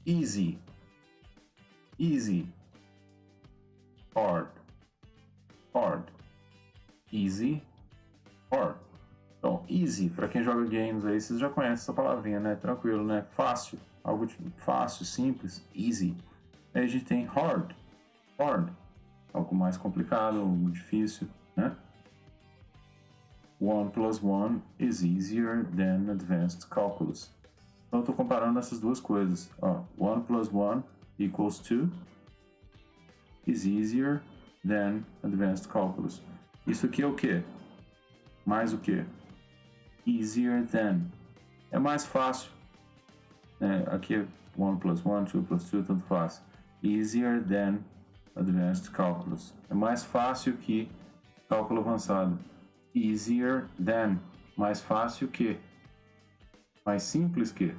easy, easy, hard, hard, easy, hard. Então, easy, para quem joga games aí, vocês já conhecem essa palavrinha, né? Tranquilo, né? Fácil, algo fácil, simples, easy. Aí a gente tem hard, hard, algo mais complicado, algo difícil, né? 1 plus 1 is easier than advanced calculus. Então, eu estou comparando essas duas coisas. 1 plus 1 equals 2 is easier than advanced calculus. Isso aqui é o quê? Mais o quê? Easier than. É mais fácil. Aqui é 1 plus 1, 2 plus 2, tanto faz. Easier than advanced calculus. É mais fácil que cálculo avançado. Easier than. Mais fácil que. Mais simples que.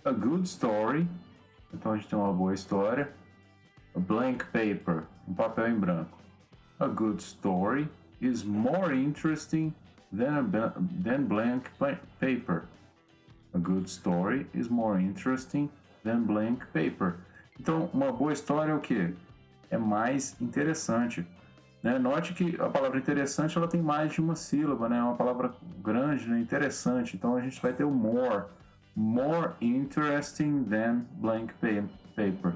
A good story. Então a gente tem uma boa história. A blank paper. Um papel em branco. A good story is more interesting than blank paper. A good story is more interesting than blank paper. Então, uma boa história é o quê? É mais interessante. Né? Note que a palavra interessante ela tem mais de uma sílaba, né? É uma palavra grande, né? Interessante. Então, a gente vai ter o more. More interesting than blank paper.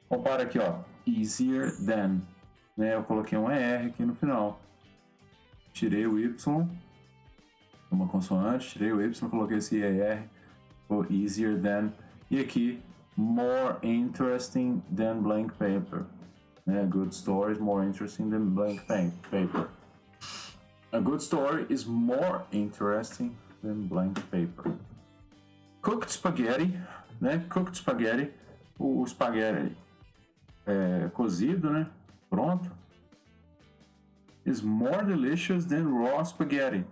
Compara aqui, ó. Easier than. Né? Eu coloquei um ER aqui no final. Tirei o Y, uma consoante, tirei o Y, coloquei esse ER, ou easier than, e aqui, more interesting than blank paper. A good story is more interesting than blank paper. A good story is more interesting than blank paper. Cooked spaghetti, né? Cooked spaghetti, o spaghetti cozido, né? Pronto. Is more delicious than raw spaghetti.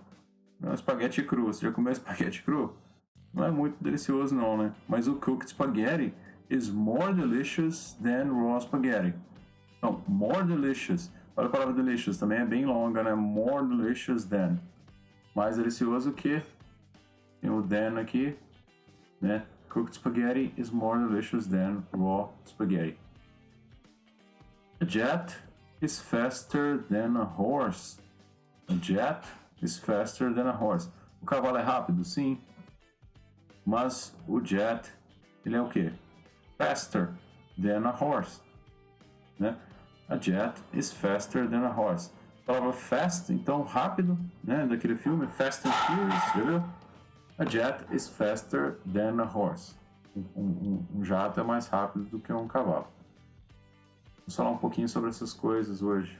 Não, espaguete cru. Você já comeu espaguete cru? Não é muito delicioso não, né? Mas o cooked spaghetti is more delicious than raw spaghetti. Então, more delicious. Olha a palavra delicious, também é bem longa, né? More delicious than. Mais delicioso que... Tem o than aqui, né? Cooked spaghetti is more delicious than raw spaghetti. A jet is faster than a horse. A jet is faster than a horse. O cavalo é rápido? Sim. Mas o jet, ele é o quê? Faster than a horse. Né? A jet is faster than a horse. A palavra fast, então rápido, né? Daquele filme Fast and Furious, viu? A jet is faster than a horse. Um jato é mais rápido do que um cavalo. Vamos falar um pouquinho sobre essas coisas hoje.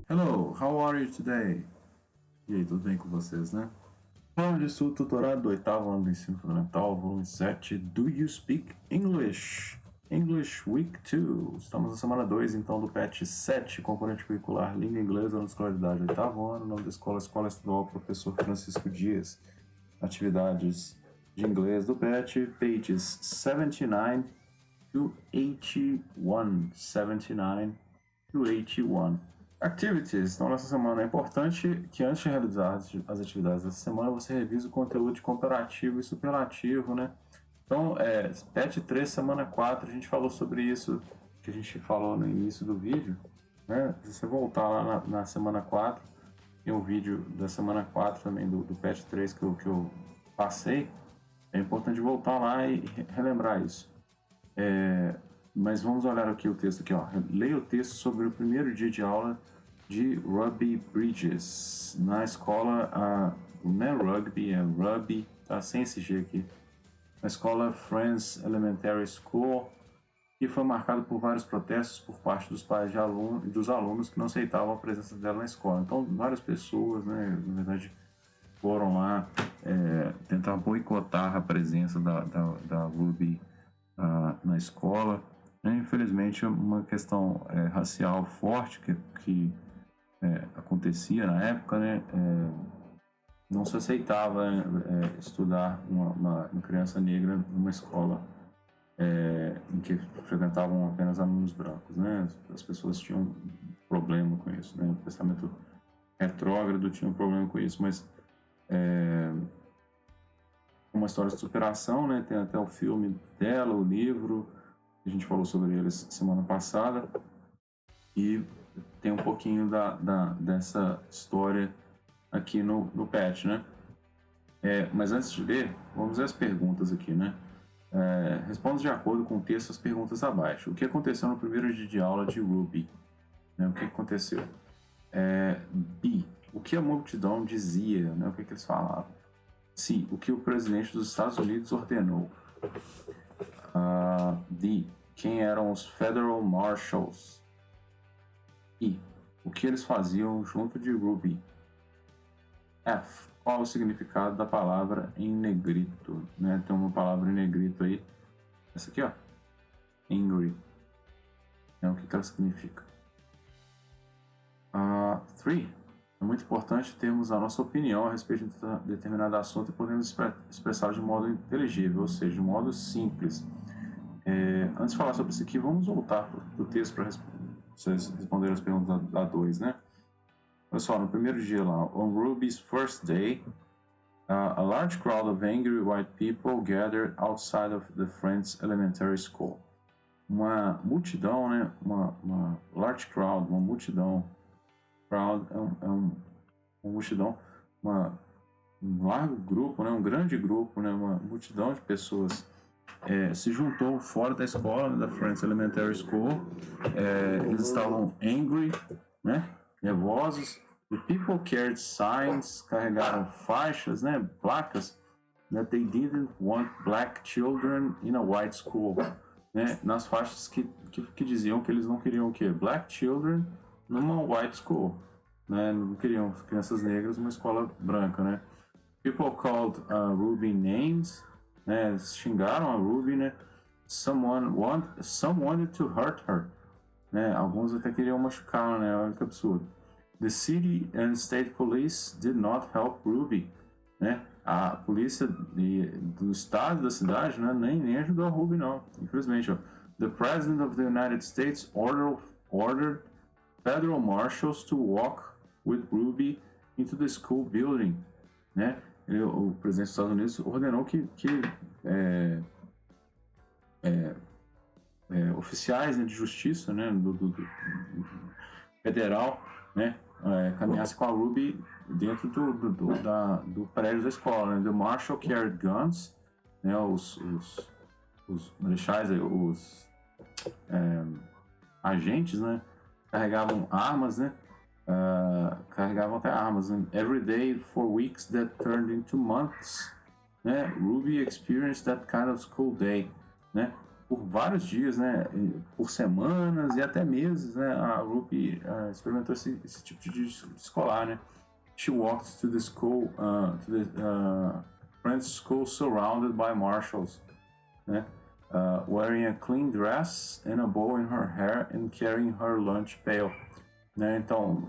Hello, how are you today? E aí, tudo bem com vocês, né? Falando disso, tutorado do 8º ano do ensino fundamental, volume 7, Do You Speak English? English Week 2. Estamos na semana 2, então, do PET 7, componente curricular, língua inglesa na escolaridade 8º ano, nome da escola, Escola Estadual Professor Francisco Dias. Atividades de inglês do PET, pages 79 to 81. 79 to 81. Activities. Então, nessa semana é importante que antes de realizar as atividades dessa semana, você revise o conteúdo de comparativo e superlativo, né? Então, PET 3, semana 4, a gente falou sobre isso, que a gente falou no início do vídeo, né? Se você voltar lá na semana 4, tem um vídeo da semana 4 também, do PET 3 que eu passei. É importante voltar lá e relembrar isso. Mas vamos olhar aqui o texto aqui, ó. Leia o texto sobre o primeiro dia de aula de Ruby Bridges na escola, não é rugby, é Ruby, tá sem esse G aqui, na escola Friends Elementary School, que foi marcado por vários protestos por parte dos pais e dos alunos que não aceitavam a presença dela na escola. Então, várias pessoas, né, na verdade, foram lá tentar boicotar a presença da Ruby na escola. Infelizmente, uma questão racial forte que acontecia na época, né? Não se aceitava estudar uma criança negra numa escola em que frequentavam apenas alunos brancos, né? As pessoas tinham um problema com isso, né? O pensamento retrógrado tinha um problema com isso, mas uma história de superação, né? Tem até o filme dela, o livro, a gente falou sobre eles semana passada, e tem um pouquinho dessa história aqui no patch, né? Mas antes de ler, vamos ver as perguntas aqui, né? Responda de acordo com o texto as perguntas abaixo. O que aconteceu no primeiro dia de aula de Ruby? Né? O que aconteceu? B. O que a multidão dizia? Né? O que eles falavam? C. O que o presidente dos Estados Unidos ordenou? D. Quem eram os Federal Marshals? E. O que eles faziam junto de Ruby? F. Qual o significado da palavra em negrito? Né? Tem uma palavra em negrito aí. Essa aqui, ó. Angry. O que ela significa? 3. É muito importante termos a nossa opinião a respeito de determinado assunto e podemos expressar de modo inteligível, ou seja, de modo simples. Antes de falar sobre isso aqui, vamos voltar para o texto para vocês responderem as perguntas da 2, né? Olha só, no primeiro dia lá, on Ruby's first day, a large crowd of angry white people gathered outside of the Friends Elementary School. Uma multidão, né? Uma large crowd, uma multidão. Crowd uma multidão, um largo grupo, né? Um grande grupo, né? Uma multidão de pessoas se juntou fora da escola, né? Da Friends Elementary School. Eles estavam angry, né? Nervosos. The people carried signs, carregaram faixas, né, placas, that they didn't want black children in a white school, né, nas faixas que diziam que eles não queriam o quê? Black children numa white school, né, não queriam crianças negras numa escola branca, né. People called Ruby names, né, eles xingaram a Ruby, né, some wanted to hurt her, né, alguns até queriam machucá-la, né, olha que absurdo. The city and state police did not help Ruby, né? A polícia do estado da cidade, né, nem ajudou a Ruby, não. Infelizmente, ó. The president of the United States ordered federal marshals to walk with Ruby into the school building, né? O presidente dos Estados Unidos ordenou que oficiais, né, de justiça, né, do federal, né, caminhasse com a Ruby dentro do prédio da escola, né? The marshal carried guns, né? Os marechais, os agentes, né? Carregavam armas, né? Carregavam até armas. Né? Every day for weeks that turned into months, né? Ruby experienced that kind of school day, né? Por vários dias, né, por semanas e até meses, né, a Ruby experimentou esse tipo de escolar, né. She walked to the school, to the French school surrounded by marshals, né, wearing a clean dress and a bow in her hair and carrying her lunch pail, né. Então,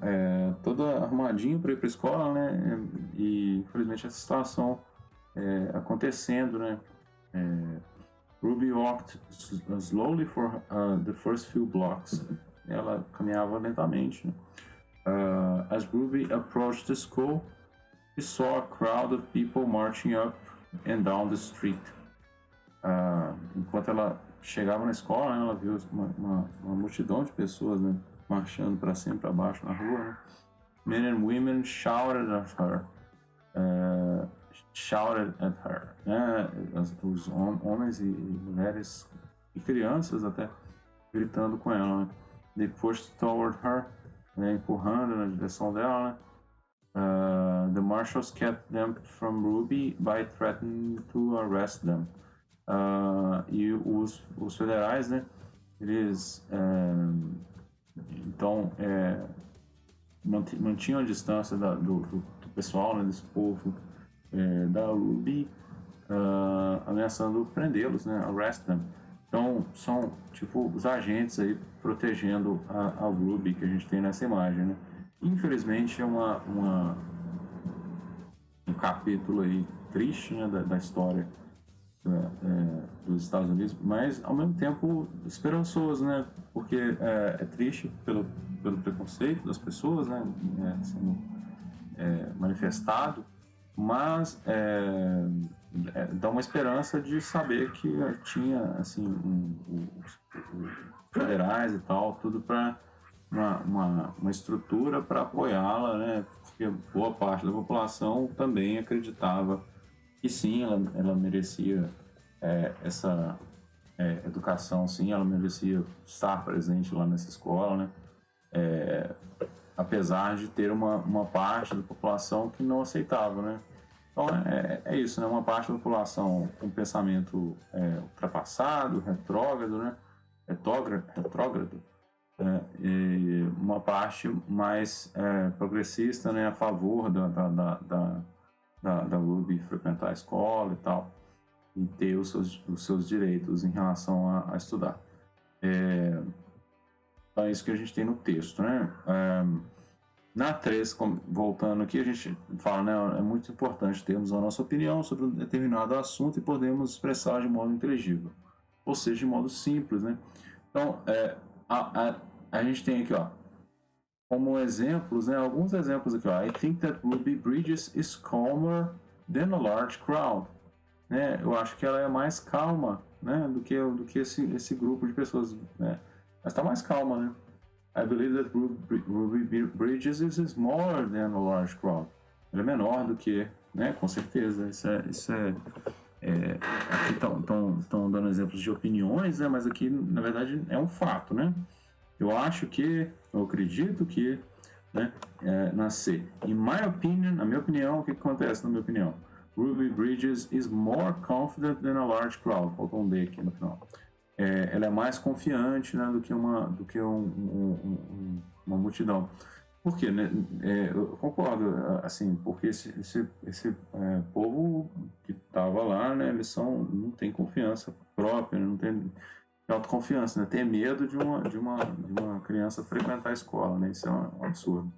toda arrumadinha para ir para a escola, né, e infelizmente essa situação acontecendo, né. Ruby walked slowly for the first few blocks. Ela caminhava lentamente. Né? As Ruby approached the school, she saw a crowd of people marching up and down the street. Enquanto ela chegava na escola, né, ela viu uma multidão de pessoas, né, marchando para cima e para baixo na rua. Né? Men and women shouted at her. Né? Os homens e mulheres e crianças até gritando com ela, né? They pushed toward her, né? Empurrando na direção dela, né? The marshals kept them from Ruby by threatening to arrest them. E os federais, né? Eles então mantinham a distância do pessoal, né? Desse povo da Ruby, ameaçando prendê-los, né? Arrest them. Então, são tipo os agentes aí protegendo a Ruby que a gente tem nessa imagem, né? Infelizmente é um capítulo aí triste, né, da história dos Estados Unidos, mas ao mesmo tempo esperançoso, né? Porque é triste pelo preconceito das pessoas, né? Sendo manifestado. mas dá uma esperança de saber que tinha assim os federais e tal, tudo para uma estrutura para apoiá-la, né? Porque boa parte da população também acreditava que sim, ela merecia essa educação, sim, ela merecia estar presente lá nessa escola, né? Apesar de ter uma parte da população que não aceitava, né? Então é isso, né? Uma parte da população com pensamento ultrapassado, retrógrado, né? Retrógrado, e uma parte mais progressista, né? A favor da Ruby frequentar a escola e tal, e ter os seus direitos em relação a estudar. Então é isso que a gente tem no texto, né? Na 3, voltando aqui, a gente fala, né, é muito importante termos a nossa opinião sobre um determinado assunto e podemos expressar de modo inteligível, ou seja, de modo simples, né? Então, a gente tem aqui, ó, como exemplos, né, alguns exemplos aqui, ó. I think that Ruby Bridges is calmer than a large crowd. Né? Eu acho que ela é mais calma, né, do que esse grupo de pessoas, né? Mas está mais calma, né? I believe that Ruby Bridges is smaller than a large crowd. Ela é menor do que, né? Com certeza. Isso é aqui estão dando exemplos de opiniões, né? Mas aqui, na verdade, é um fato, né? Eu acredito que, né? Na C. In my opinion, na minha opinião, o que acontece na minha opinião? Ruby Bridges is more confident than a large crowd. Faltou um D aqui no final. Ela é mais confiante, né, do que uma multidão. Por quê? Né? Eu concordo, assim, porque esse povo que estava lá, né, eles não tem confiança própria, não tem autoconfiança, né? Tem medo de uma criança frequentar a escola, né? Isso é um absurdo.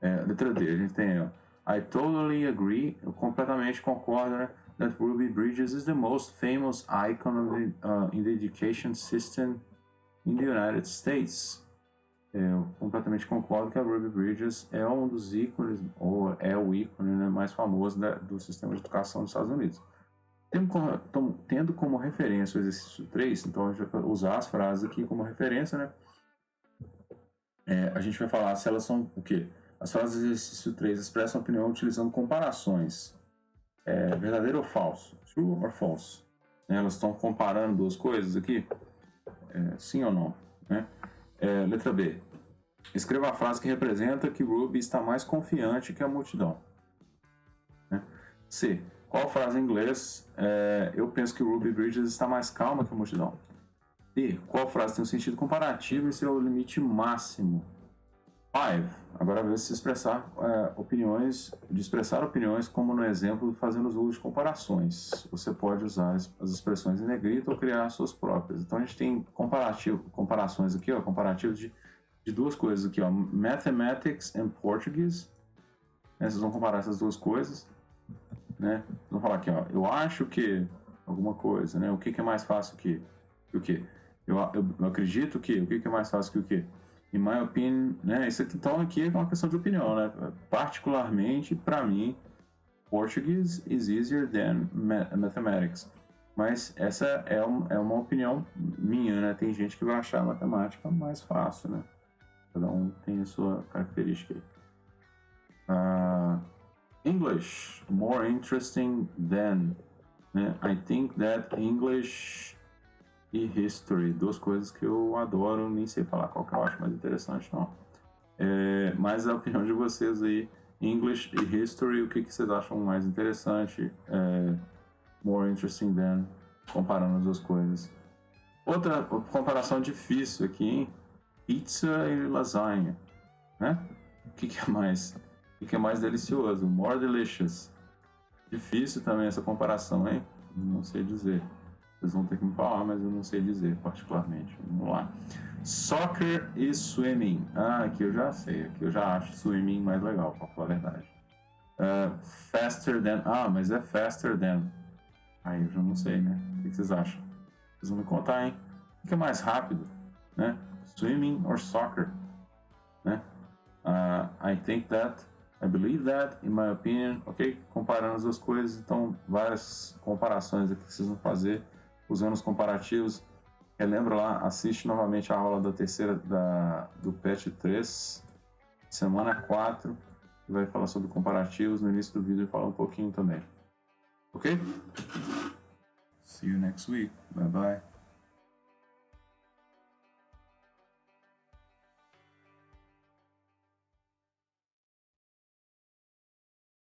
Letra D, a gente tem, ó, I totally agree, eu completamente concordo, né? That Ruby Bridges is the most famous icon in the education system in the United States. Eu completamente concordo que a Ruby Bridges é um dos ícones, ou é o ícone, né, mais famoso do sistema de educação dos Estados Unidos. Tendo como referência o exercício 3, então a gente vai usar as frases aqui como referência, né? A gente vai falar se elas são o quê? As frases do exercício 3 expressam opinião utilizando comparações. Verdadeiro ou falso? True or false? Elas estão comparando duas coisas aqui? Sim ou não? Né? Letra B. Escreva a frase que representa que Ruby está mais confiante que a multidão. Né? C. Qual frase em inglês eu penso que Ruby Bridges está mais calma que a multidão? D. Qual frase tem um sentido comparativo e seu limite máximo? 5. Agora vê se expressar opiniões, como no exemplo, fazendo uso de comparações. Você pode usar as expressões em negrito ou criar suas próprias. Então a gente tem comparações aqui, ó, comparativos de duas coisas aqui, ó, Mathematics and Portuguese. Né, vocês vão comparar essas duas coisas, né? Vamos falar aqui, ó, eu acho que alguma coisa, né? O que é mais fácil que o que? Eu acredito que o que é mais fácil que o que? In my opinion, né? Então aqui é uma questão de opinião, né? Particularmente para mim, Portuguese is easier than mathematics. Mas essa é uma opinião minha, né? Tem gente que vai achar a matemática mais fácil, né? Cada um tem a sua característica aí. English, more interesting than, né? I think that English e History, duas coisas que eu adoro, nem sei falar qual que eu acho mais interessante, não. Mas a opinião de vocês aí, English e History, o que vocês acham mais interessante? More interesting than, comparando as duas coisas. Outra comparação difícil aqui, hein? Pizza e lasanha, né? O que é mais delicioso? More delicious. Difícil também essa comparação, hein? Não sei dizer. Vocês vão ter que me falar, mas eu não sei dizer particularmente. Vamos lá. Soccer e swimming. Aqui eu já sei. Aqui eu já acho swimming mais legal, pra falar a verdade. Faster than. Mas é faster than. Aí eu já não sei, né? O que vocês acham? Vocês vão me contar, hein? O que é mais rápido? Né? Swimming or soccer? Né? I think that I believe that, in my opinion, ok? Comparando as duas coisas, então várias comparações aqui que vocês vão fazer usando os comparativos. Relembra lá, assiste novamente a aula da terceira do PET 3, semana 4, que vai falar sobre comparativos. No início do vídeo fala um pouquinho também. Ok? See you next week. Bye bye.